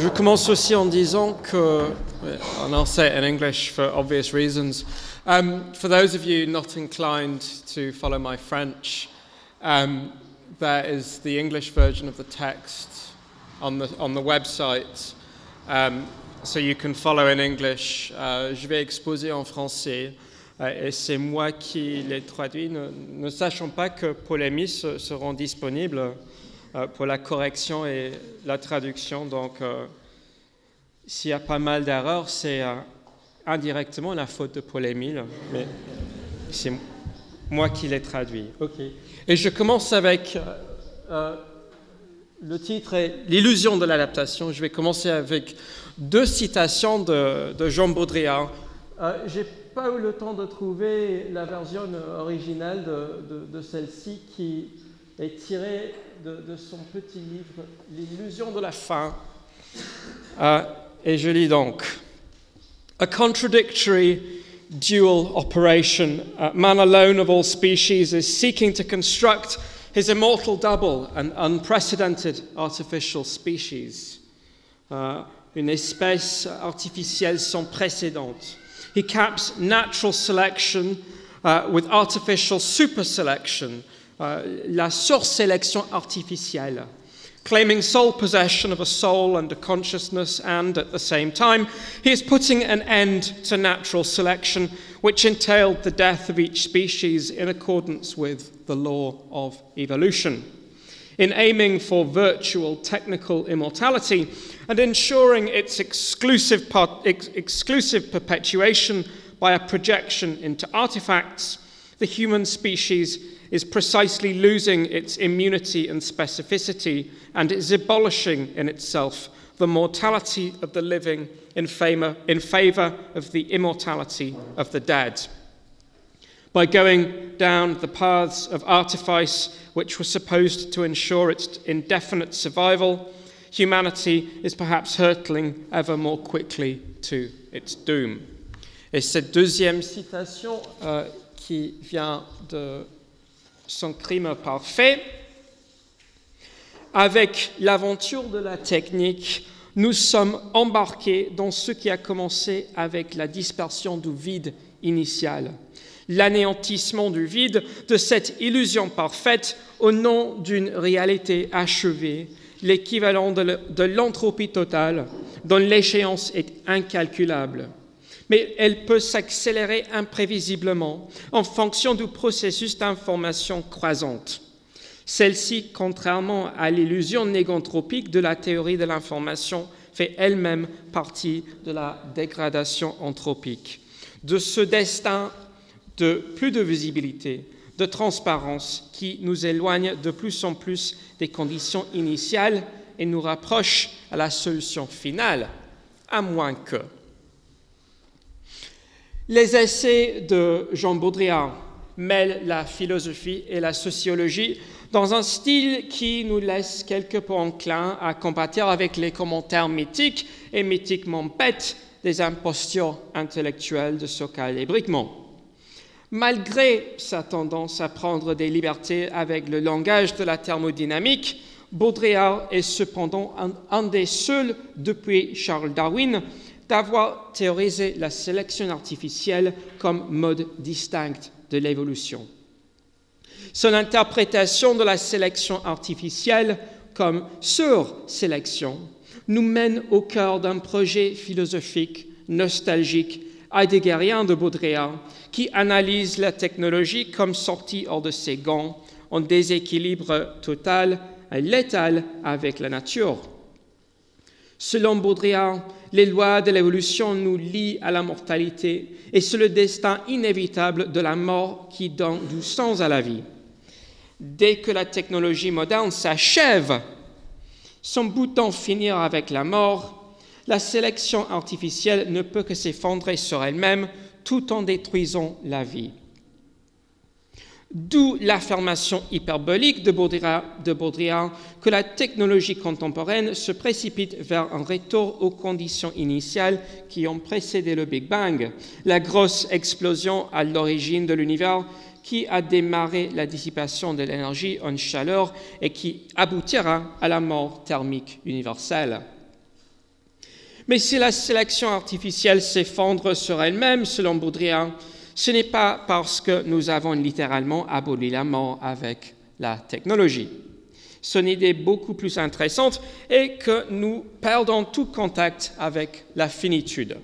Je commence aussi en disant que, and I'll say it in English for obvious reasons, for those of you not inclined to follow my French, there is the English version of the text on the website, so you can follow in English. Je vais exposer en français, et c'est moi qui les traduis, ne sachant pas que Paul et Miss seront disponibles pour la correction et la traduction. Donc, s'il y a pas mal d'erreurs, c'est indirectement la faute de Paul et Émile, mais c'est moi qui les traduis. Okay. Et je commence avec le titre est L'illusion de l'adaptation. Je vais commencer avec deux citations de Jean Baudrillard. J'ai pas eu le temps de trouver la version originale de celle-ci qui est tirée de son petit livre L'illusion de la fin. Et je lis donc. A contradictory dual operation. Man alone of all species is seeking to construct his immortal double, an unprecedented artificial species. Une espèce artificielle sans précédent. He caps natural selection with artificial super selection, la sursélection artificielle, claiming sole possession of a soul and a consciousness, and at the same time, he is putting an end to natural selection, which entailed the death of each species in accordance with the law of evolution. In aiming for virtual technical immortality and ensuring its exclusive perpetuation by a projection into artifacts, the human species is precisely losing its immunity and specificity and is abolishing in itself the mortality of the living in favor of the immortality of the dead. By going down the paths of artifice which were supposed to ensure its indefinite survival, humanity is perhaps hurtling ever more quickly to its doom. Et cette deuxième citation qui vient de Son crime parfait, avec l'aventure de la technique, nous sommes embarqués dans ce qui a commencé avec la dispersion du vide initial. L'anéantissement du vide, de cette illusion parfaite au nom d'une réalité achevée, l'équivalent de l'entropie totale, dont l'échéance est incalculable. Mais elle peut s'accélérer imprévisiblement en fonction du processus d'information croissante. Celle-ci, contrairement à l'illusion négantropique de la théorie de l'information, fait elle-même partie de la dégradation anthropique. De ce destin de plus de visibilité, de transparence qui nous éloigne de plus en plus des conditions initiales et nous rapproche à la solution finale, à moins que. Les essais de Jean Baudrillard mêlent la philosophie et la sociologie dans un style qui nous laisse quelque peu enclins à compatir avec les commentaires mythiques et mythiquement bêtes des impostures intellectuelles de Sokal et Bricmont. Malgré sa tendance à prendre des libertés avec le langage de la thermodynamique, Baudrillard est cependant un des seuls depuis Charles Darwin d'avoir théorisé la sélection artificielle comme mode distinct de l'évolution. Son interprétation de la sélection artificielle comme sursélection nous mène au cœur d'un projet philosophique, nostalgique, heideggerien de Baudrillard, qui analyse la technologie comme sortie hors de ses gants, en déséquilibre total et létal avec la nature. Selon Baudrillard, les lois de l'évolution nous lient à la mortalité et c'est le destin inévitable de la mort qui donne du sens à la vie. Dès que la technologie moderne s'achève, son bout d'en finir avec la mort, la sélection artificielle ne peut que s'effondrer sur elle-même tout en détruisant la vie. D'où l'affirmation hyperbolique de Baudrillard que la technologie contemporaine se précipite vers un retour aux conditions initiales qui ont précédé le Big Bang, la grosse explosion à l'origine de l'univers qui a démarré la dissipation de l'énergie en chaleur et qui aboutira à la mort thermique universelle. Mais si la sélection artificielle s'effondre sur elle-même, selon Baudrillard, ce n'est pas parce que nous avons littéralement aboli la mort avec la technologie. Son idée beaucoup plus intéressante est que nous perdons tout contact avec la finitude.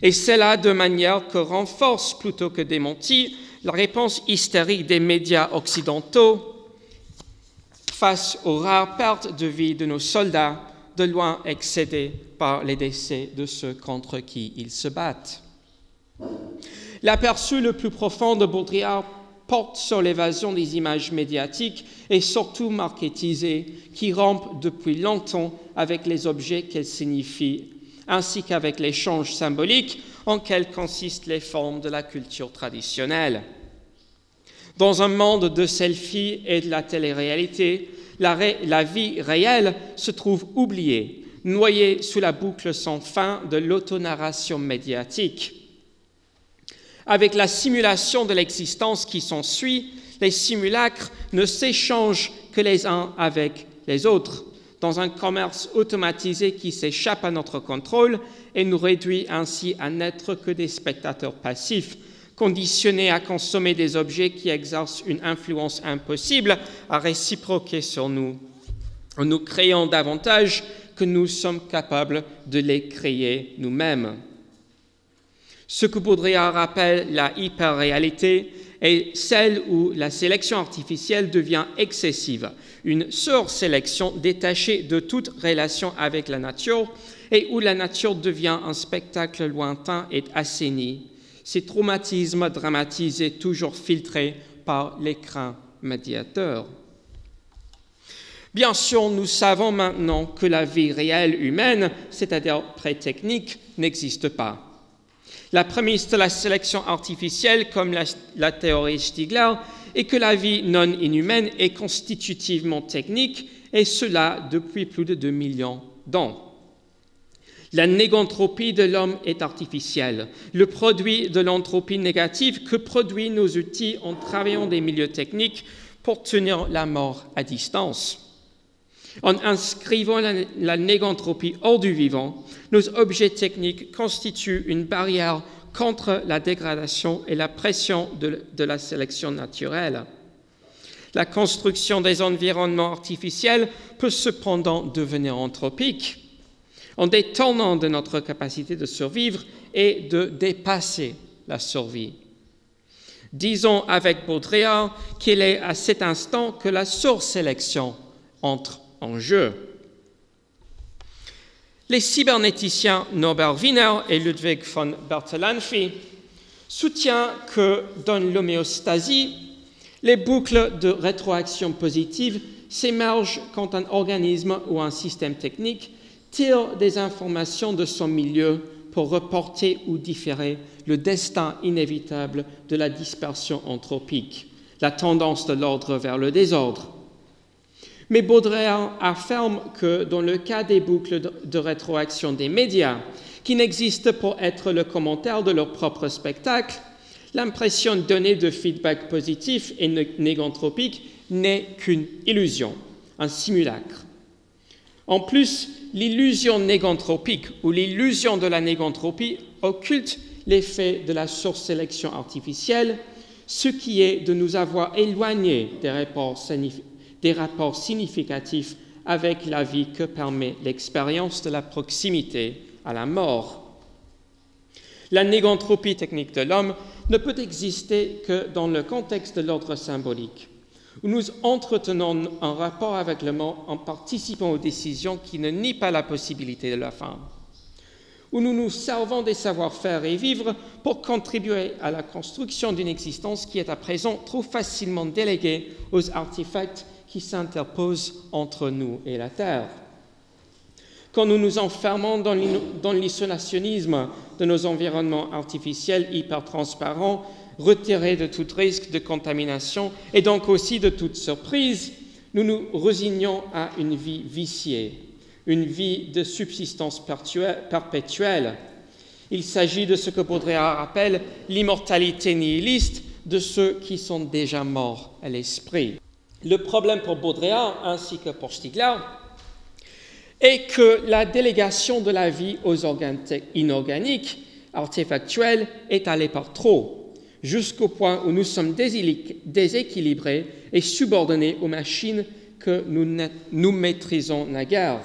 Et c'est là de manière que renforce plutôt que démentit la réponse hystérique des médias occidentaux face aux rares pertes de vie de nos soldats, de loin excédés par les décès de ceux contre qui ils se battent. L'aperçu le plus profond de Baudrillard porte sur l'évasion des images médiatiques et surtout marketisées qui rompent depuis longtemps avec les objets qu'elles signifient, ainsi qu'avec l'échange symbolique en quelles consistent les formes de la culture traditionnelle. Dans un monde de selfies et de la télé-réalité, la vie réelle se trouve oubliée, noyée sous la boucle sans fin de l'autonarration médiatique. Avec la simulation de l'existence qui s'ensuit, les simulacres ne s'échangent que les uns avec les autres, dans un commerce automatisé qui s'échappe à notre contrôle et nous réduit ainsi à n'être que des spectateurs passifs, conditionnés à consommer des objets qui exercent une influence impossible à réciproquer sur nous, en nous créant davantage que nous sommes capables de les créer nous-mêmes. Ce que Baudrillard appelle la hyper-réalité est celle où la sélection artificielle devient excessive, une sursélection détachée de toute relation avec la nature et où la nature devient un spectacle lointain et assaini, ces traumatismes dramatisés toujours filtrés par l'écran médiateur. Bien sûr, nous savons maintenant que la vie réelle humaine, c'est-à-dire pré-technique, n'existe pas. La prémisse de la sélection artificielle, comme la théorie Stigler, est que la vie non inhumaine est constitutivement technique, et cela depuis plus de 2 millions d'ans. La négantropie de l'homme est artificielle, le produit de l'entropie négative que produisent nos outils en travaillant des milieux techniques pour tenir la mort à distance. En inscrivant la négantropie hors du vivant, nos objets techniques constituent une barrière contre la dégradation et la pression de la sélection naturelle. La construction des environnements artificiels peut cependant devenir anthropique en détournant de notre capacité de survivre et de dépasser la survie. Disons avec Baudrillard qu'il est à cet instant que la sursélection entre en jeu. Les cybernéticiens Norbert Wiener et Ludwig von Bertalanffy soutiennent que dans l'homéostasie, les boucles de rétroaction positive s'émergent quand un organisme ou un système technique tire des informations de son milieu pour reporter ou différer le destin inévitable de la dispersion anthropique, la tendance de l'ordre vers le désordre. Mais Baudrillard affirme que dans le cas des boucles de rétroaction des médias, qui n'existent pour être le commentaire de leur propre spectacle, l'impression donnée de feedback positif et négantropique n'est qu'une illusion, un simulacre. En plus, l'illusion négantropique ou l'illusion de la négantropie occulte l'effet de la sursélection artificielle, ce qui est de nous avoir éloignés des rapports significatifs avec la vie que permet l'expérience de la proximité à la mort. La négantropie technique de l'homme ne peut exister que dans le contexte de l'ordre symbolique, où nous entretenons un rapport avec le monde en participant aux décisions qui ne nient pas la possibilité de la fin, où nous nous servons des savoir-faire et vivre pour contribuer à la construction d'une existence qui est à présent trop facilement déléguée aux artefacts qui s'interposent entre nous et la Terre. Quand nous nous enfermons dans l'isolationnisme de nos environnements artificiels hyper transparents, retirés de tout risque de contamination et donc aussi de toute surprise, nous nous résignons à une vie viciée, une vie de subsistance perpétuelle. Il s'agit de ce que Baudrillard appelle l'immortalité nihiliste de ceux qui sont déjà morts à l'esprit. Le problème pour Baudrillard, ainsi que pour Stigler, et que la délégation de la vie aux organes inorganiques, artefactuels, est allée par trop, jusqu'au point où nous sommes déséquilibrés et subordonnés aux machines que nous maîtrisons naguère.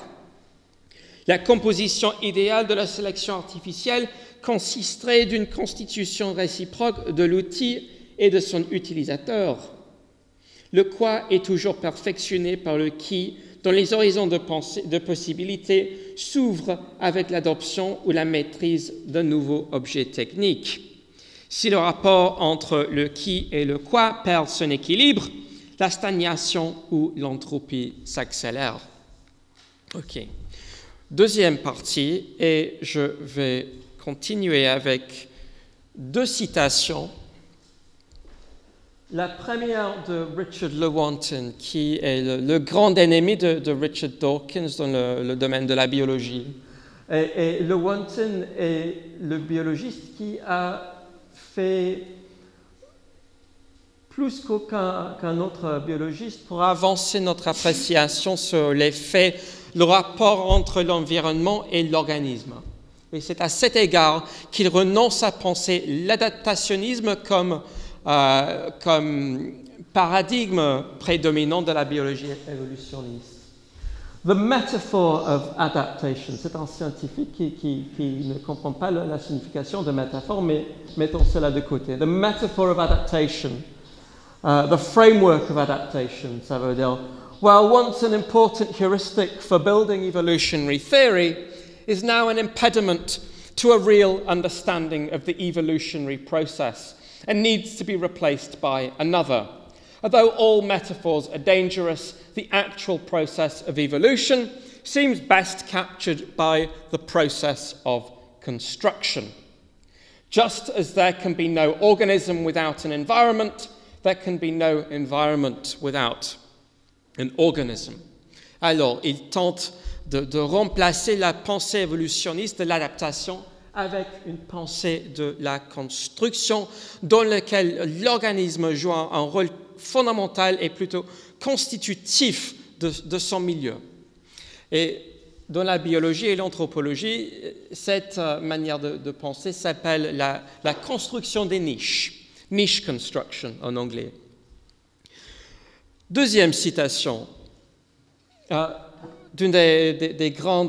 La composition idéale de la sélection artificielle consisterait d'une constitution réciproque de l'outil et de son utilisateur. Le quoi est toujours perfectionné par le qui, dont les horizons de possibilités s'ouvrent avec l'adoption ou la maîtrise d'un nouveau objet technique. Si le rapport entre le qui et le quoi perd son équilibre, la stagnation ou l'entropie s'accélère. OK. Deuxième partie, et je vais continuer avec 2 citations. La première de Richard Lewontin, qui est le grand ennemi de Richard Dawkins dans le domaine de la biologie. Et Lewontin est le biologiste qui a fait plus qu'aucun autre biologiste pour avancer notre appréciation sur l'effet, le rapport entre l'environnement et l'organisme. Et c'est à cet égard qu'il renonce à penser l'adaptationnisme comme paradigme prédominant de la biologie évolutionniste. The metaphor of adaptation, c'est un scientifique qui ne comprend pas la signification de métaphore, mais mettons cela de côté. The metaphor of adaptation, the framework of adaptation, ça veut dire, while once an important heuristic for building evolutionary theory, is now an impediment to a real understanding of the evolutionary process and needs to be replaced by another. Although all metaphors are dangerous, the actual process of evolution seems best captured by the process of construction. Just as there can be no organism without an environment, there can be no environment without an organism. Alors, il tente de remplacer la pensée évolutionniste de l'adaptation avec une pensée de la construction dans laquelle l'organisme joue un rôle fondamental et plutôt constitutif de son milieu. Et dans la biologie et l'anthropologie, cette manière de penser s'appelle la construction des niches, niche construction en anglais. Deuxième citation d'un des grands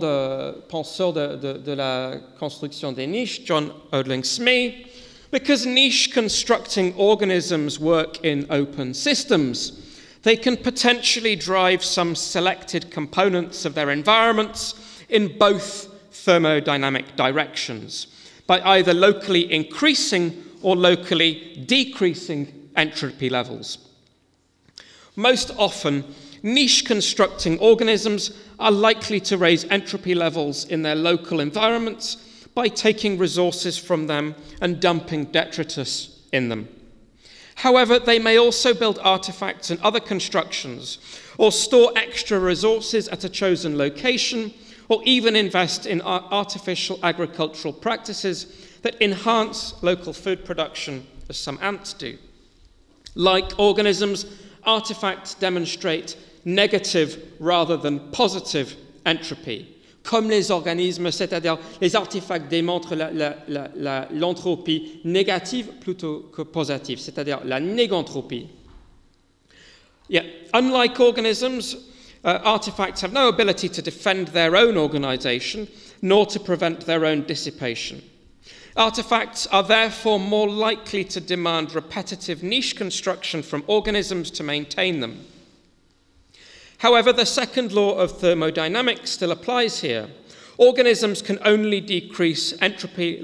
penseurs de la construction des niches, John Odling Smee. Because niche constructing organisms work in open systems, they can potentially drive some selected components of their environments in both thermodynamic directions by either locally increasing or locally decreasing entropy levels. Most often, niche constructing organisms are likely to raise entropy levels in their local environments by taking resources from them and dumping detritus in them. However, they may also build artifacts and other constructions, or store extra resources at a chosen location, or even invest in artificial agricultural practices that enhance local food production, as some ants do. Like organisms, artifacts demonstrate negative rather than positive entropy. Comme les organismes, c'est-à-dire les artefacts démontrent l'entropie négative plutôt que positive, c'est-à-dire la négantropie. Yeah. Unlike organisms, artifacts have no ability to defend their own organization, nor to prevent their own dissipation. Artifacts are therefore more likely to demand repetitive niche construction from organisms to maintain them. However, the second law of thermodynamics still applies here. Organisms can only decrease entropy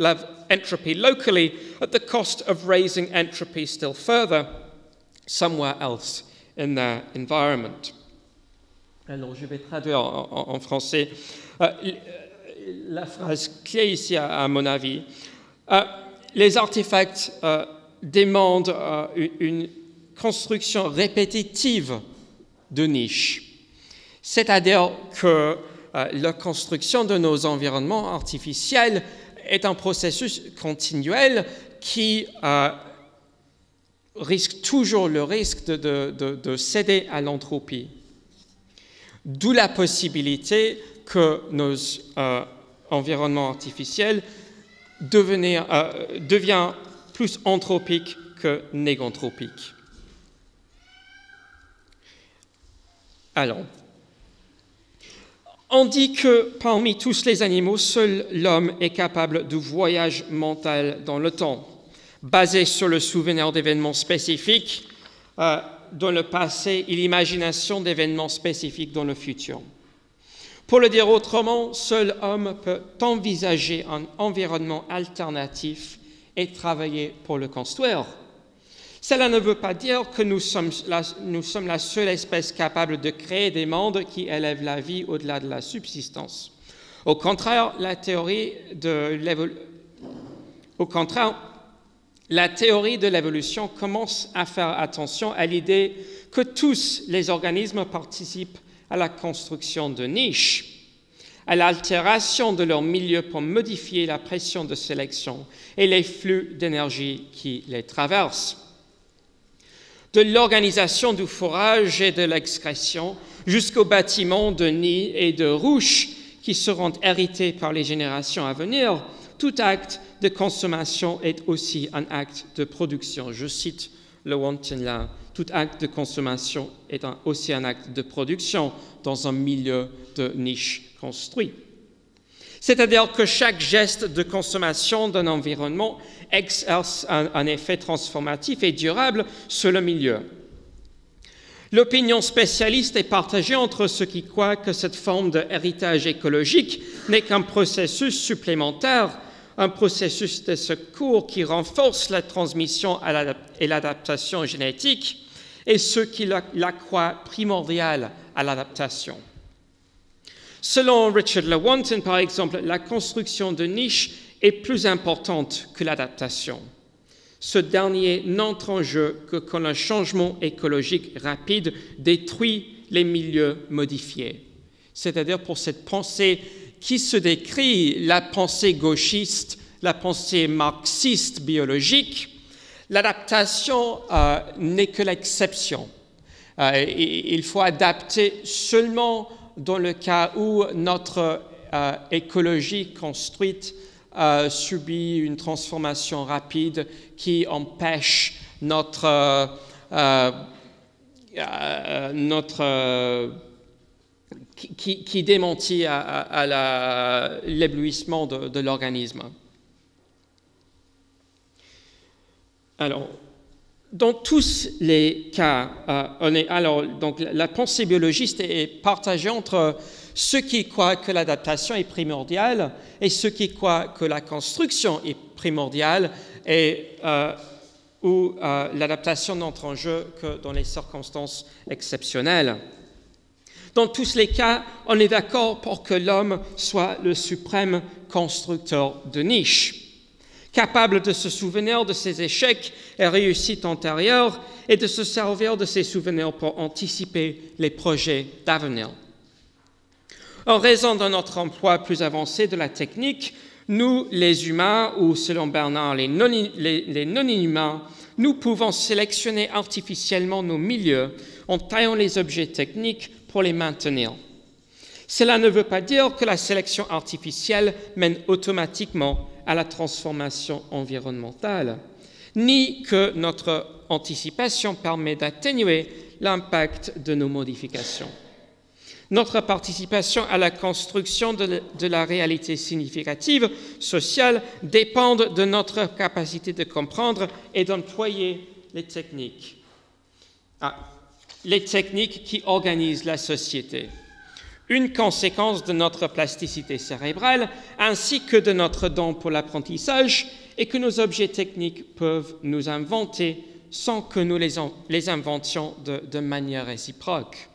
locally at the cost of raising entropy still further somewhere else in their environment. Alors, je vais traduire en français la phrase clé ici, à mon avis. Les artefacts demandent une construction répétitive de niches. C'est-à-dire que la construction de nos environnements artificiels est un processus continuel qui risque toujours le risque de céder à l'entropie. D'où la possibilité que nos environnements artificiels devient plus anthropique que néganthropique. Alors, on dit que parmi tous les animaux, seul l'homme est capable du voyage mental dans le temps, basé sur le souvenir d'événements spécifiques dans le passé et l'imagination d'événements spécifiques dans le futur. Pour le dire autrement, seul homme peut envisager un environnement alternatif et travailler pour le construire. Cela ne veut pas dire que nous sommes la seule espèce capable de créer des mondes qui élèvent la vie au-delà de la subsistance. Au contraire, la théorie de l'évolution commence à faire attention à l'idée que tous les organismes participent à la construction de niches, à l'altération de leur milieu pour modifier la pression de sélection et les flux d'énergie qui les traversent. De l'organisation du fourrage et de l'excrétion jusqu'aux bâtiments de nids et de ruches qui seront hérités par les générations à venir, tout acte de consommation est aussi un acte de production. Je cite Lewontin là. Tout acte de consommation est aussi un acte de production dans un milieu de niche construit. C'est-à-dire que chaque geste de consommation d'un environnement exerce un effet transformatif et durable sur le milieu. L'opinion spécialiste est partagée entre ceux qui croient que cette forme d'héritage écologique n'est qu'un processus supplémentaire, un processus de secours qui renforce la transmission et l'adaptation génétique, et ceux qui la croient primordiale à l'adaptation. Selon Richard Lewontin, par exemple, la construction de niches est plus importante que l'adaptation. Ce dernier n'entre en jeu que quand un changement écologique rapide détruit les milieux modifiés. C'est-à-dire pour cette pensée qui se décrit, la pensée gauchiste, la pensée marxiste biologique, l'adaptation n'est que l'exception. Il faut adapter seulement dans le cas où notre écologie construite subit une transformation rapide qui empêche qui démentit à l'éblouissement de l'organisme. Alors, dans tous les cas, donc la pensée biologiste est partagée entre ceux qui croient que l'adaptation est primordiale et ceux qui croient que la construction est primordiale et où l'adaptation n'entre en jeu que dans les circonstances exceptionnelles. Dans tous les cas, on est d'accord pour que l'homme soit le suprême constructeur de niches, capable de se souvenir de ses échecs et réussites antérieures et de se servir de ces souvenirs pour anticiper les projets d'avenir. En raison de notre emploi plus avancé de la technique, nous, les humains, ou selon Bernard, les non-humains, nous pouvons sélectionner artificiellement nos milieux en taillant les objets techniques pour les maintenir. Cela ne veut pas dire que la sélection artificielle mène automatiquement à la transformation environnementale, ni que notre anticipation permet d'atténuer l'impact de nos modifications. Notre participation à la construction de la réalité significative sociale dépend de notre capacité de comprendre et d'employer les techniques qui organisent la société. Une conséquence de notre plasticité cérébrale ainsi que de notre don pour l'apprentissage est que nos objets techniques peuvent nous inventer sans que nous les inventions de manière réciproque.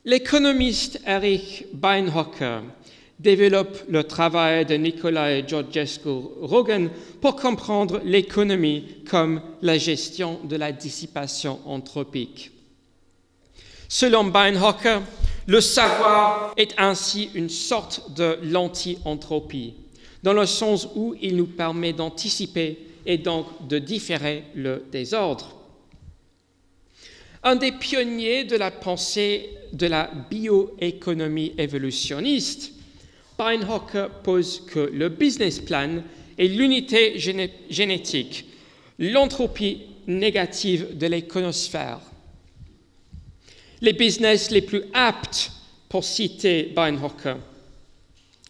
L'économiste Erich Beinhocker développe le travail de Nicolae Georgescu-Roegen pour comprendre l'économie comme la gestion de la dissipation anthropique. Selon Beinhocker, le savoir est ainsi une sorte de l'anti-anthropie, dans le sens où il nous permet d'anticiper et donc de différer le désordre. Un des pionniers de la pensée de la bioéconomie évolutionniste, Beinhocker pose que le business plan est l'unité génétique, l'entropie négative de l'éconosphère. Les business les plus aptes, pour citer Beinhocker,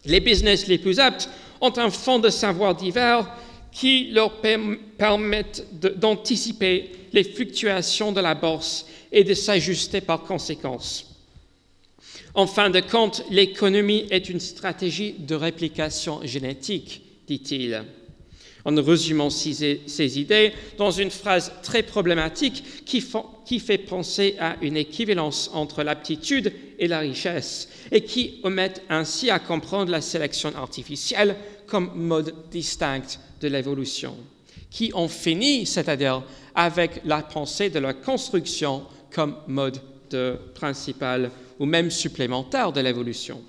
les business les plus aptes ont un fond de savoir divers qui leur permettent d'anticiper les fluctuations de la bourse et de s'ajuster par conséquence. En fin de compte, l'économie est une stratégie de réplication génétique, dit-il, en résumant ses idées dans une phrase très problématique qui fait penser à une équivalence entre l'aptitude et la richesse et qui omet ainsi à comprendre la sélection artificielle comme mode distinct de l'évolution, qui en finit, c'est-à-dire avec la pensée de la construction comme mode principal ou même supplémentaire de l'évolution.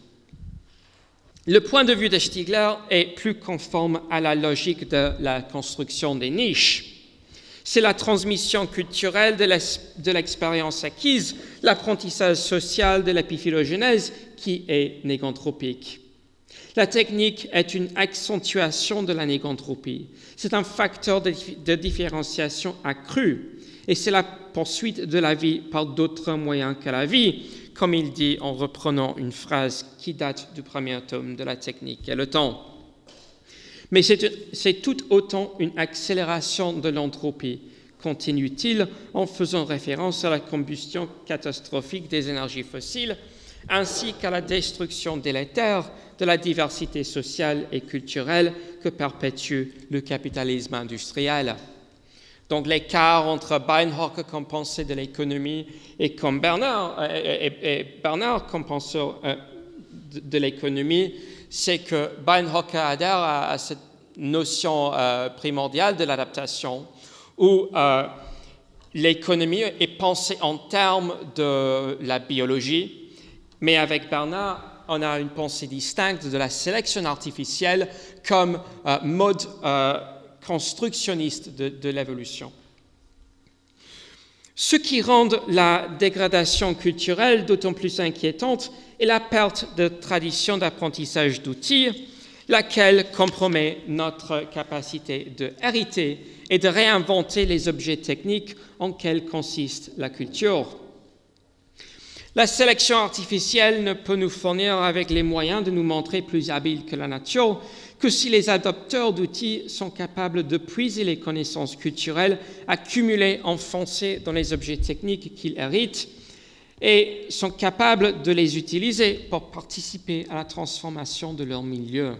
Le point de vue de Stigler est plus conforme à la logique de la construction des niches. C'est la transmission culturelle de l'expérience acquise, l'apprentissage social de l'épiphylogenèse qui est négantropique. La technique est une accentuation de la négantropie. C'est un facteur de différenciation accrue et c'est la poursuite de la vie par d'autres moyens que la vie, comme il dit en reprenant une phrase qui date du premier tome de la technique et le temps. Mais c'est tout autant une accélération de l'entropie, continue-t-il en faisant référence à la combustion catastrophique des énergies fossiles, ainsi qu'à la destruction délétère de la diversité sociale et culturelle que perpétue le capitalisme industriel. Donc l'écart entre Beinhocker comme pensée de l'économie et Bernard comme penseur de l'économie, c'est que Beinhocker adhère à cette notion primordiale de l'adaptation où l'économie est pensée en termes de la biologie, mais avec Bernard, on a une pensée distincte de la sélection artificielle comme mode constructionniste de l'évolution. Ce qui rend la dégradation culturelle d'autant plus inquiétante est la perte de tradition d'apprentissage d'outils, laquelle compromet notre capacité de hériter et de réinventer les objets techniques en quels consiste la culture. La sélection artificielle ne peut nous fournir avec les moyens de nous montrer plus habiles que la nature que si les adopteurs d'outils sont capables de puiser les connaissances culturelles accumulées enfoncées dans les objets techniques qu'ils héritent et sont capables de les utiliser pour participer à la transformation de leur milieu.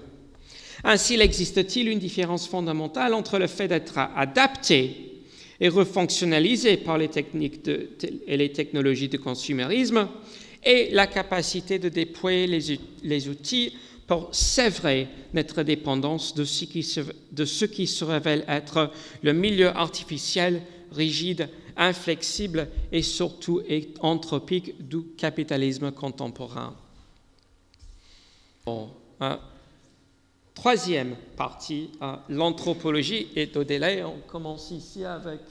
Ainsi, existe-t-il une différence fondamentale entre le fait d'être adapté et refonctionnalisé par les techniques et les technologies de consumérisme et la capacité de déployer les outils pour sévrer notre dépendance de ce qui se révèle être le milieu artificiel, rigide, inflexible et surtout anthropique du capitalisme contemporain. Bon, troisième partie, l'anthropologie est au délai. On commence ici avec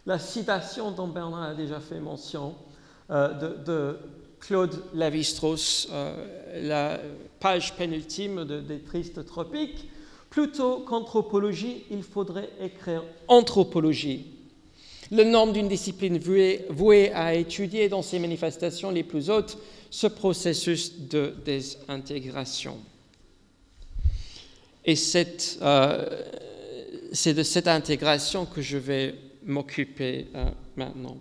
la citation dont Bernard a déjà fait mention de Claude Lévi-Strauss, la page pénultime des Tristes Tropiques. Plutôt qu'anthropologie, il faudrait écrire anthropologie. Le nom d'une discipline vouée à étudier dans ses manifestations les plus hautes ce processus de désintégration. Et c'est de cette intégration que je vais m'occuper maintenant.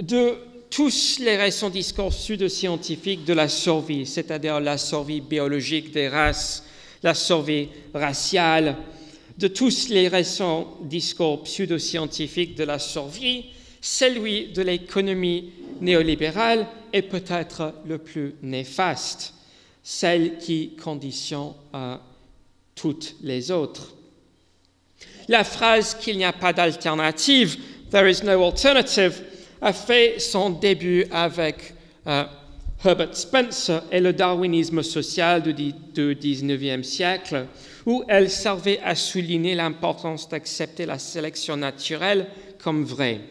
De tous les récents discours pseudo-scientifiques de la survie, c'est-à-dire la survie biologique des races, la survie raciale, de tous les récents discours pseudo-scientifiques de la survie, celui de l'économie néolibérale est peut-être le plus néfaste, celle qui conditionne toutes les autres. La phrase qu'il n'y a pas d'alternative, « there is no alternative », a fait son début avec Herbert Spencer et le darwinisme social du XIXe siècle, où elle servait à souligner l'importance d'accepter la sélection naturelle comme vraie.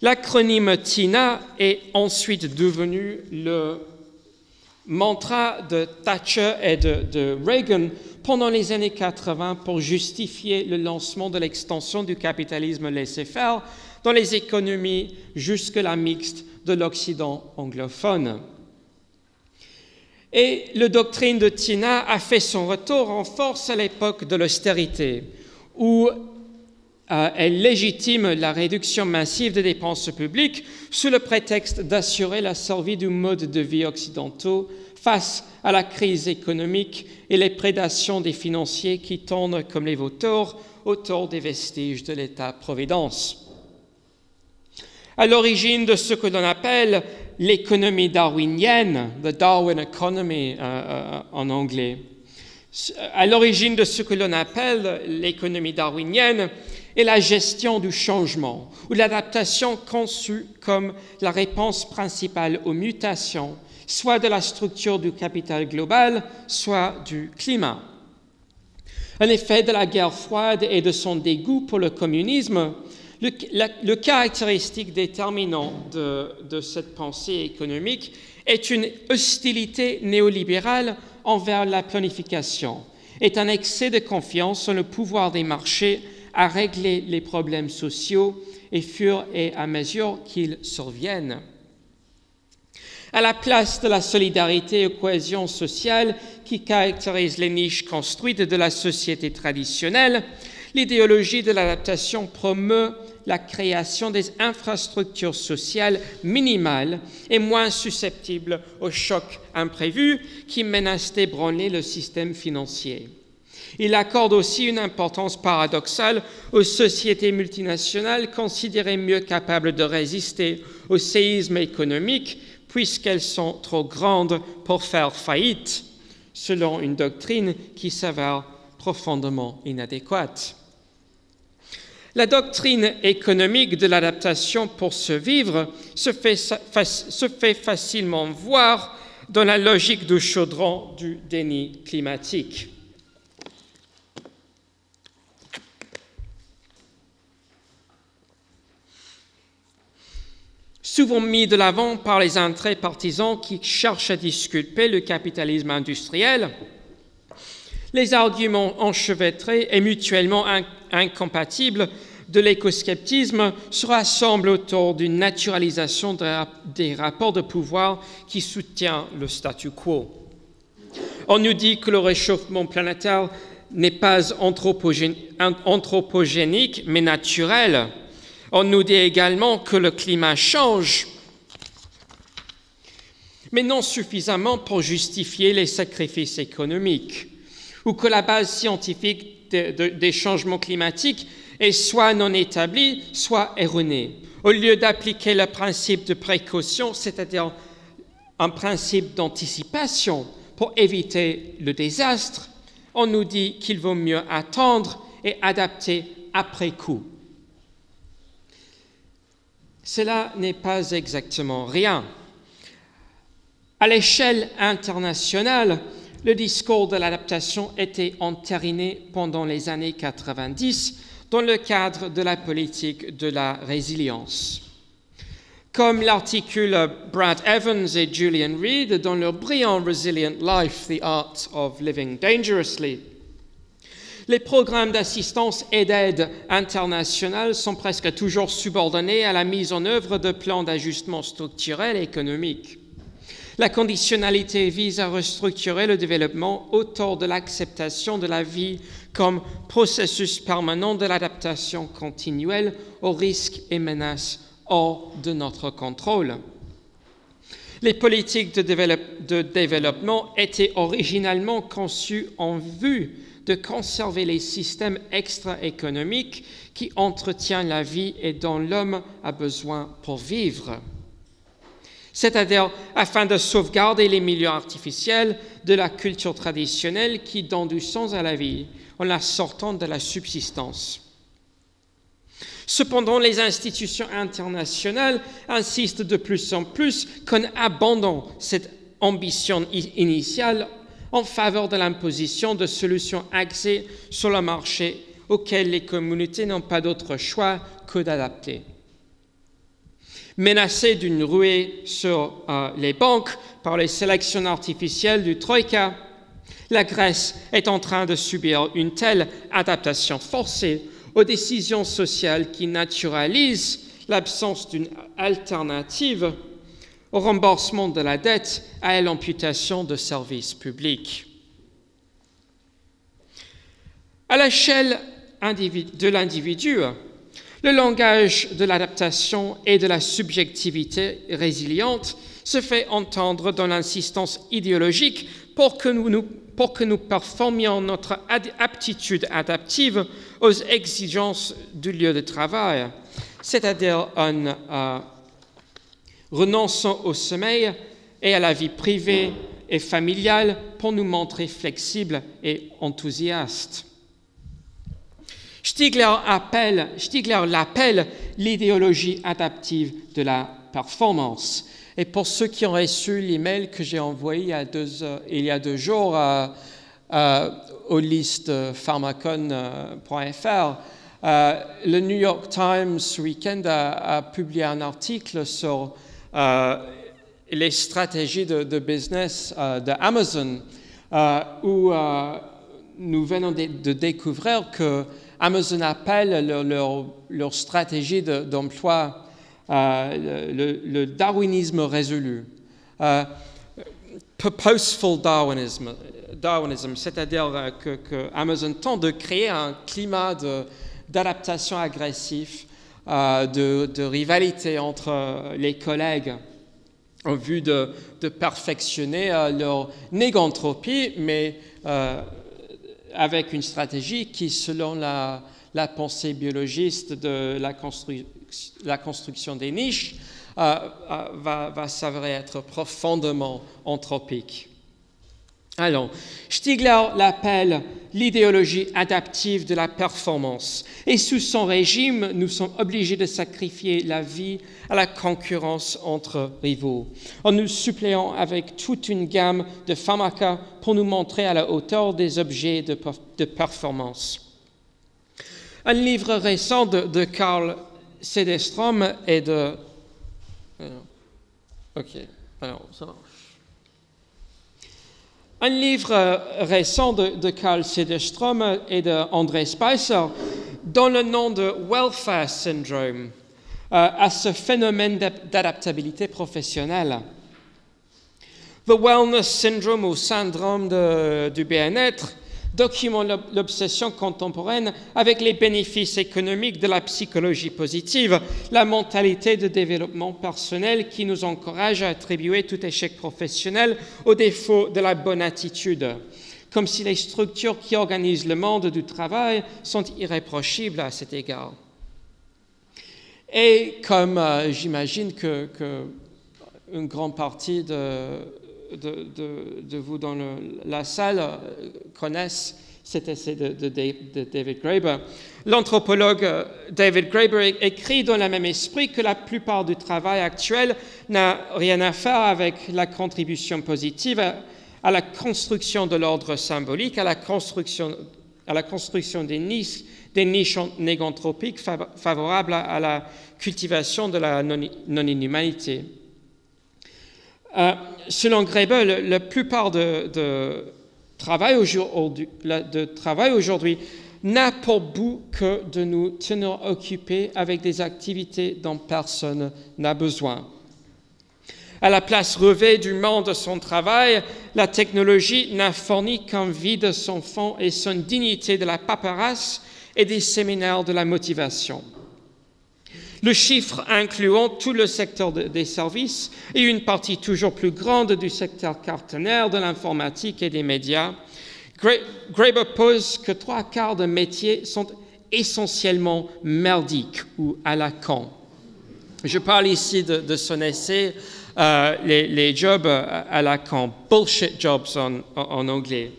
L'acronyme TINA est ensuite devenu le mantra de Thatcher et de Reagan pendant les années 80 pour justifier le lancement de l'extension du capitalisme laissez-faire dans les économies jusque-là mixtes de l'Occident anglophone. Et la doctrine de TINA a fait son retour en force à l'époque de l'austérité, où elle légitime la réduction massive des dépenses publiques sous le prétexte d'assurer la survie du mode de vie occidentaux face à la crise économique et les prédations des financiers qui tournent comme les vautours autour des vestiges de l'État-providence. À l'origine de ce que l'on appelle l'économie darwinienne, the Darwin economy en anglais, à l'origine de ce que l'on appelle l'économie darwinienne est la gestion du changement, ou l'adaptation conçue comme la réponse principale aux mutations, soit de la structure du capital global, soit du climat. En effet, de la guerre froide et de son dégoût pour le communisme, le caractéristique déterminant de cette pensée économique est une hostilité néolibérale envers la planification, est un excès de confiance en le pouvoir des marchés à régler les problèmes sociaux et fur et à mesure qu'ils surviennent. À la place de la solidarité et cohésion sociale qui caractérise les niches construites de la société traditionnelle, l'idéologie de l'adaptation promeut la création des infrastructures sociales minimales et moins susceptibles aux chocs imprévus qui menacent d'ébranler le système financier. Il accorde aussi une importance paradoxale aux sociétés multinationales considérées mieux capables de résister aux séismes économiques puisqu'elles sont trop grandes pour faire faillite, selon une doctrine qui s'avère profondément inadéquate. La doctrine économique de l'adaptation pour survivre se fait facilement voir dans la logique du chaudron du déni climatique. Souvent mis de l'avant par les intérêts partisans qui cherchent à disculper le capitalisme industriel, les arguments enchevêtrés et mutuellement incompatibles de l'écosceptisme se rassemblent autour d'une naturalisation des rapports de pouvoir qui soutient le statu quo. On nous dit que le réchauffement planétaire n'est pas anthropogénique, mais naturel. On nous dit également que le climat change, mais non suffisamment pour justifier les sacrifices économiques, ou que la base scientifique des changements climatiques est soit non établie, soit erronée. Au lieu d'appliquer le principe de précaution, c'est-à-dire un principe d'anticipation pour éviter le désastre, on nous dit qu'il vaut mieux attendre et adapter après coup. Cela n'est pas exactement rien. À l'échelle internationale, le discours de l'adaptation était entériné pendant les années 90 dans le cadre de la politique de la résilience. Comme l'articulent Brad Evans et Julian Reed dans leur brillant Resilient Life, The Art of Living Dangerously, les programmes d'assistance et d'aide internationale sont presque toujours subordonnés à la mise en œuvre de plans d'ajustement structurel et économique. La conditionnalité vise à restructurer le développement autour de l'acceptation de la vie comme processus permanent de l'adaptation continuelle aux risques et menaces hors de notre contrôle. Les politiques de développement étaient originalement conçues en vue de conserver les systèmes extra-économiques qui entretiennent la vie et dont l'homme a besoin pour vivre. C'est-à-dire afin de sauvegarder les milieux artificiels de la culture traditionnelle qui donnent du sens à la vie en la sortant de la subsistance. Cependant, les institutions internationales insistent de plus en plus qu'on abandonne cette ambition initiale en faveur de l'imposition de solutions axées sur le marché auxquelles les communautés n'ont pas d'autre choix que d'adapter. Menacée d'une ruée sur les banques par les sélections artificielles du Troïka, la Grèce est en train de subir une telle adaptation forcée aux décisions sociales qui naturalisent l'absence d'une alternative au remboursement de la dette et à l'amputation de services publics. À l'échelle de l'individu, le langage de l'adaptation et de la subjectivité résiliente se fait entendre dans l'insistance idéologique pour que nous performions notre aptitude adaptive aux exigences du lieu de travail, c'est-à-dire en renonçant au sommeil et à la vie privée et familiale pour nous montrer flexibles et enthousiastes. Stigler l'appelle l'idéologie adaptive de la performance. Et pour ceux qui ont reçu l'email que j'ai envoyé il y a 2 jours au liste pharmacon.fr, le New York Times ce week-end a publié un article sur les stratégies de business d'Amazon, où nous venons de découvrir que Amazon appelle leur stratégie d'emploi le darwinisme résolu. Purposeful Darwinism, c'est-à-dire que Amazon tente de créer un climat d'adaptation agressif, de rivalité entre les collègues en vue de perfectionner leur négantropie, mais avec une stratégie qui, selon la pensée biologiste de la construction des niches, va s'avérer être profondément anthropique. Alors, Stigler l'appelle l'idéologie adaptive de la performance. Et sous son régime, nous sommes obligés de sacrifier la vie à la concurrence entre rivaux, en nous suppléant avec toute une gamme de pharmacas pour nous montrer à la hauteur des objets de performance. Un livre récent de Carl Cederström et de... ça marche. Un livre récent de Carl Cederström et d'André Spicer donne le nom de Welfare Syndrome à ce phénomène d'adaptabilité professionnelle. The Wellness Syndrome ou syndrome du bien-être documente l'obsession contemporaine avec les bénéfices économiques de la psychologie positive, la mentalité de développement personnel qui nous encourage à attribuer tout échec professionnel au défaut de la bonne attitude, comme si les structures qui organisent le monde du travail sont irréprochables à cet égard. Et comme j'imagine que une grande partie de vous dans la salle connaissent cet essai de David Graeber. L'anthropologue David Graeber écrit dans le même esprit que la plupart du travail actuel n'a rien à faire avec la contribution positive à la construction de l'ordre symbolique, à la construction des niches néganthropiques favorables à la cultivation de la non-inhumanité. Selon Graeber, la plupart de travail aujourd'hui n'a pour but que de nous tenir occupés avec des activités dont personne n'a besoin. À la place rêvée du monde de son travail, la technologie n'a fourni qu'un vide son fond et son dignité de la paperasse et des séminaires de la motivation. Le chiffre incluant tout le secteur des services et une partie toujours plus grande du secteur quaternaire de l'informatique et des médias, Graeber pose que 3/4 des métiers sont essentiellement merdiques ou à la con. Je parle ici de son essai les jobs à la con, bullshit jobs en anglais.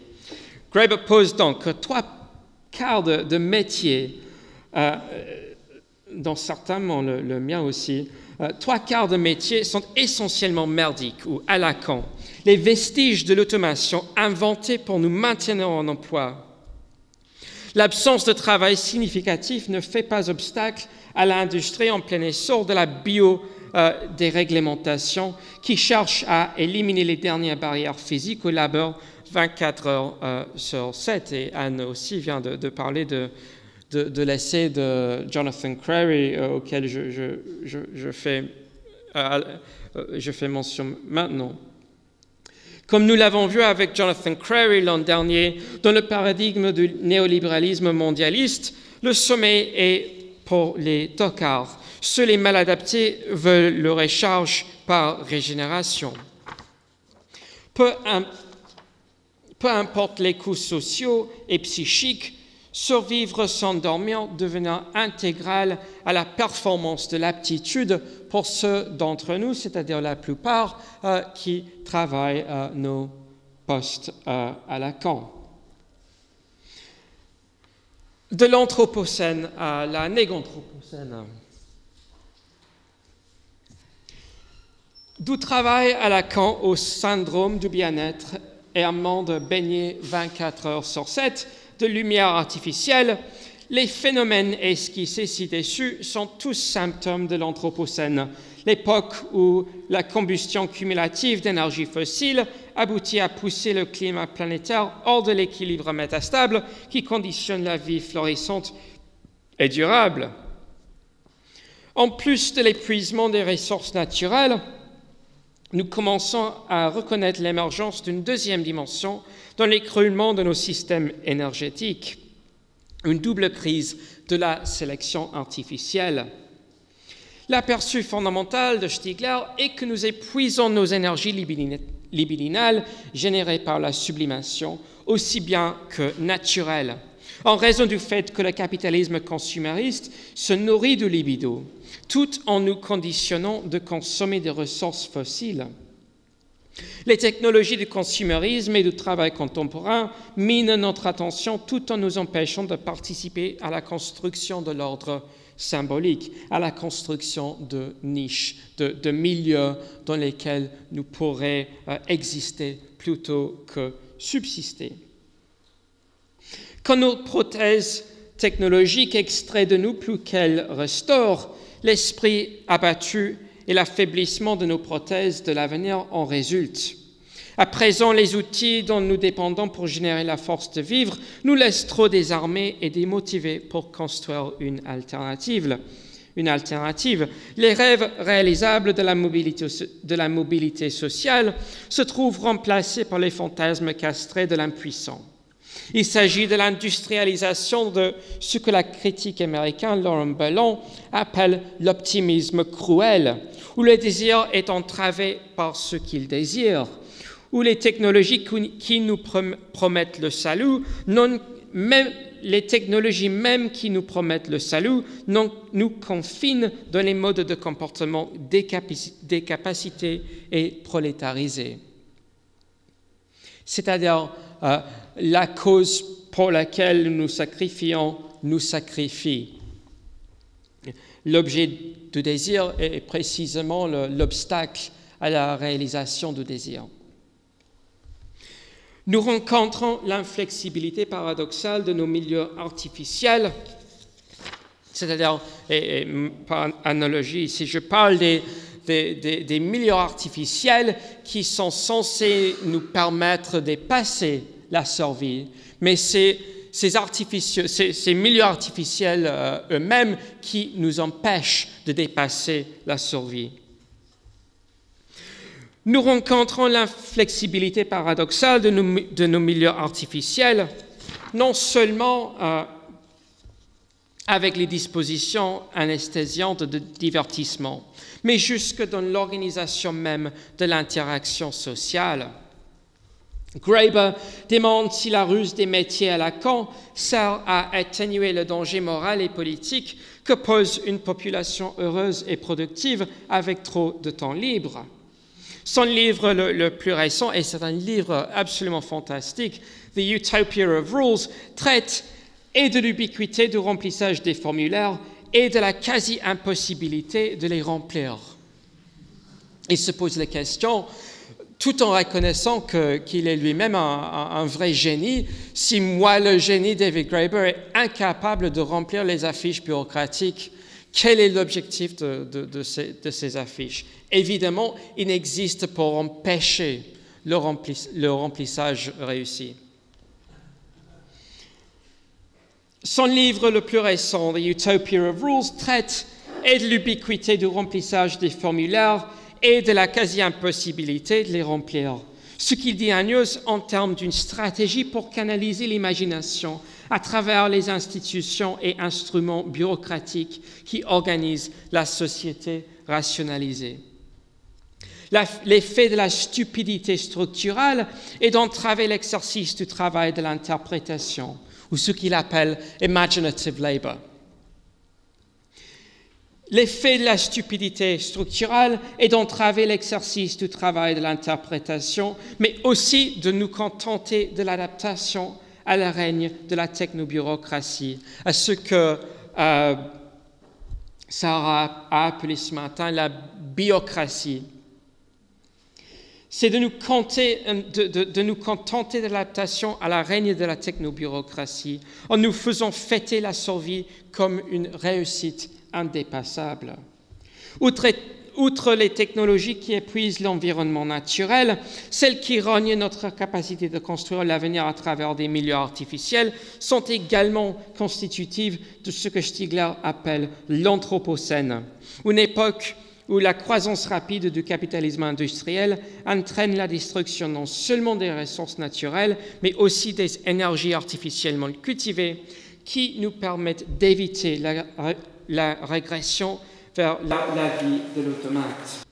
Graeber pose donc que 3/4 de métiers dans certains mondes, le mien aussi, 3/4 des métiers sont essentiellement merdiques ou à la con. Les vestiges de l'automation inventés pour nous maintenir en emploi. L'absence de travail significatif ne fait pas obstacle à l'industrie en plein essor de la bio-déréglementation qui cherche à éliminer les dernières barrières physiques au labeur 24 heures sur 7. Et Anne aussi vient de parler de l'essai de Jonathan Crary auquel je fais mention maintenant. Comme nous l'avons vu avec Jonathan Crary l'an dernier, dans le paradigme du néolibéralisme mondialiste, le sommet est pour les tocards. Ceux les mal adaptés veulent le recharge par régénération. Peu importe les coûts sociaux et psychiques, survivre sans dormir devient intégral à la performance de l'aptitude pour ceux d'entre nous, c'est-à-dire la plupart, qui travaillent nos postes à Lacan. De l'anthropocène à la néganthropocène. Du travail à Lacan au syndrome du bien-être et un monde baigné 24 heures sur 7 de lumière artificielle, les phénomènes esquissés ci-dessus sont tous symptômes de l'anthropocène, l'époque où la combustion cumulative d'énergie fossile aboutit à pousser le climat planétaire hors de l'équilibre métastable qui conditionne la vie florissante et durable. En plus de l'épuisement des ressources naturelles, nous commençons à reconnaître l'émergence d'une deuxième dimension dans l'écroulement de nos systèmes énergétiques, une double crise de la sélection artificielle. L'aperçu fondamental de Stigler est que nous épuisons nos énergies libidinales générées par la sublimation, aussi bien que naturelles, en raison du fait que le capitalisme consumériste se nourrit de libido, tout en nous conditionnant de consommer des ressources fossiles. Les technologies du consumérisme et du travail contemporain minent notre attention tout en nous empêchant de participer à la construction de l'ordre symbolique, à la construction de niches, de milieux dans lesquels nous pourrions exister plutôt que subsister. Quand nos prothèses technologiques extraient de nous plus qu'elles restaurent, l'esprit abattu et l'affaiblissement de nos prothèses de l'avenir en résultent. À présent, les outils dont nous dépendons pour générer la force de vivre nous laissent trop désarmés et démotivés pour construire une alternative. Les rêves réalisables de la mobilité sociale se trouvent remplacés par les fantasmes castrés de l'impuissant. Il s'agit de l'industrialisation de ce que la critique américaine Lauren Ballon appelle l'optimisme cruel, où le désir est entravé par ce qu'il désire, où les technologies qui nous promettent le salut, les technologies même qui nous promettent le salut, nous confinent dans les modes de comportement décapacités et prolétarisés. C'est-à-dire la cause pour laquelle nous sacrifions nous sacrifie. L'objet du désir est précisément l'obstacle à la réalisation du désir. Nous rencontrons l'inflexibilité paradoxale de nos milieux artificiels, c'est-à-dire, et par analogie, si je parle des milieux artificiels qui sont censés nous permettre de passer la survie, mais ces milieux artificiels eux-mêmes qui nous empêchent de dépasser la survie. Nous rencontrons l'inflexibilité paradoxale de nos milieux artificiels, non seulement avec les dispositions anesthésiantes de divertissement, mais jusque dans l'organisation même de l'interaction sociale. Graeber demande si la ruse des métiers à Lacan sert à atténuer le danger moral et politique que pose une population heureuse et productive avec trop de temps libre. Son livre le plus récent, et c'est un livre absolument fantastique, The Utopia of Rules, traite et de l'ubiquité du remplissage des formulaires et de la quasi-impossibilité de les remplir. Il se pose la question, tout en reconnaissant qu'il est lui-même un vrai génie, si moi, le génie David Graeber, est incapable de remplir les affiches bureaucratiques, quel est l'objectif de ces affiches? Évidemment, il n'existe pour empêcher le remplissage réussi. Son livre le plus récent, The Utopia of Rules, traite et de l'ubiquité du remplissage des formulaires et de la quasi-impossibilité de les remplir. Ce qu'il dit Agnos en termes d'une stratégie pour canaliser l'imagination à travers les institutions et instruments bureaucratiques qui organisent la société rationalisée. L'effet de la stupidité structurale est d'entraver l'exercice du travail de l'interprétation, ou ce qu'il appelle « imaginative labor ». L'effet de la stupidité structurelle est d'entraver l'exercice du travail de l'interprétation, mais aussi de nous contenter de l'adaptation à la règne de la technobureaucratie, à ce que Sarah a appelé ce matin la biocratie. C'est de nous contenter de l'adaptation à la règne de la technobureaucratie, en nous faisant fêter la survie comme une réussite indépassable. Outre les technologies qui épuisent l'environnement naturel, celles qui rognent notre capacité de construire l'avenir à travers des milieux artificiels sont également constitutives de ce que Stigler appelle l'anthropocène, une époque où la croissance rapide du capitalisme industriel entraîne la destruction non seulement des ressources naturelles, mais aussi des énergies artificiellement cultivées qui nous permettent d'éviter la régression vers la vie de l'automate.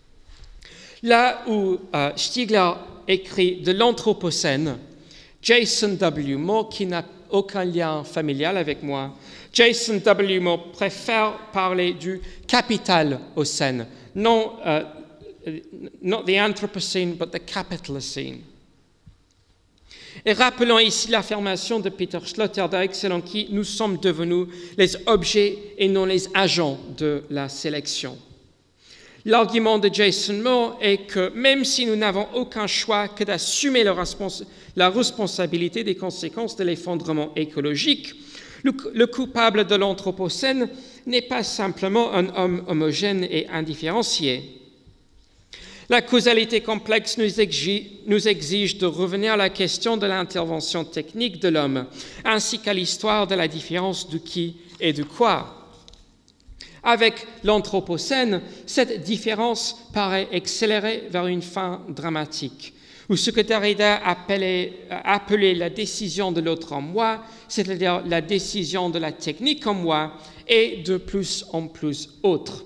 Là où Stigler écrit de l'anthropocène, Jason W. Moore, qui n'a aucun lien familial avec moi, Jason W. Moore préfère parler du capitalocène, non not the Anthropocene, but the Capitalocene. Et rappelons ici l'affirmation de Peter Sloterdijk, selon qui nous sommes devenus les objets et non les agents de la sélection. L'argument de Jason Moore est que même si nous n'avons aucun choix que d'assumer la responsabilité des conséquences de l'effondrement écologique, le coupable de l'anthropocène n'est pas simplement un homme homogène et indifférencié. La causalité complexe nous exige de revenir à la question de l'intervention technique de l'homme, ainsi qu'à l'histoire de la différence de qui et de quoi. Avec l'anthropocène, cette différence paraît accélérer vers une fin dramatique, où ce que Derrida appelait la décision de l'autre en moi, c'est-à-dire la décision de la technique en moi, est de plus en plus autre.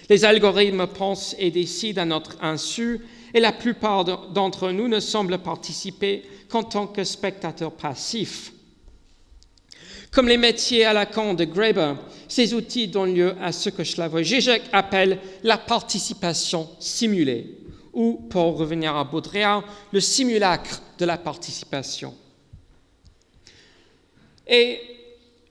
Les algorithmes pensent et décident à notre insu, et la plupart d'entre nous ne semblent participer qu'en tant que spectateurs passifs. Comme les métiers à la con de Graeber, ces outils donnent lieu à ce que Slavoj Žižek appelle la participation simulée, ou, pour revenir à Baudrillard, le simulacre de la participation. Et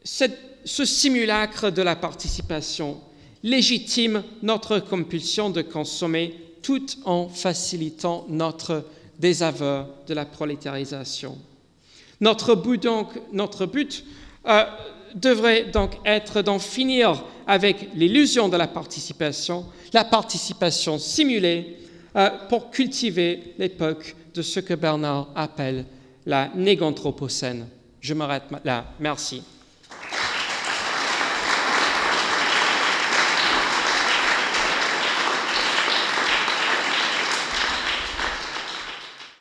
ce simulacre de la participation légitime notre compulsion de consommer tout en facilitant notre désaveu de la prolétarisation. Notre but devrait donc être d'en finir avec l'illusion de la participation simulée pour cultiver l'époque de ce que Bernard appelle la néganthropocène. Je m'arrête là. Merci.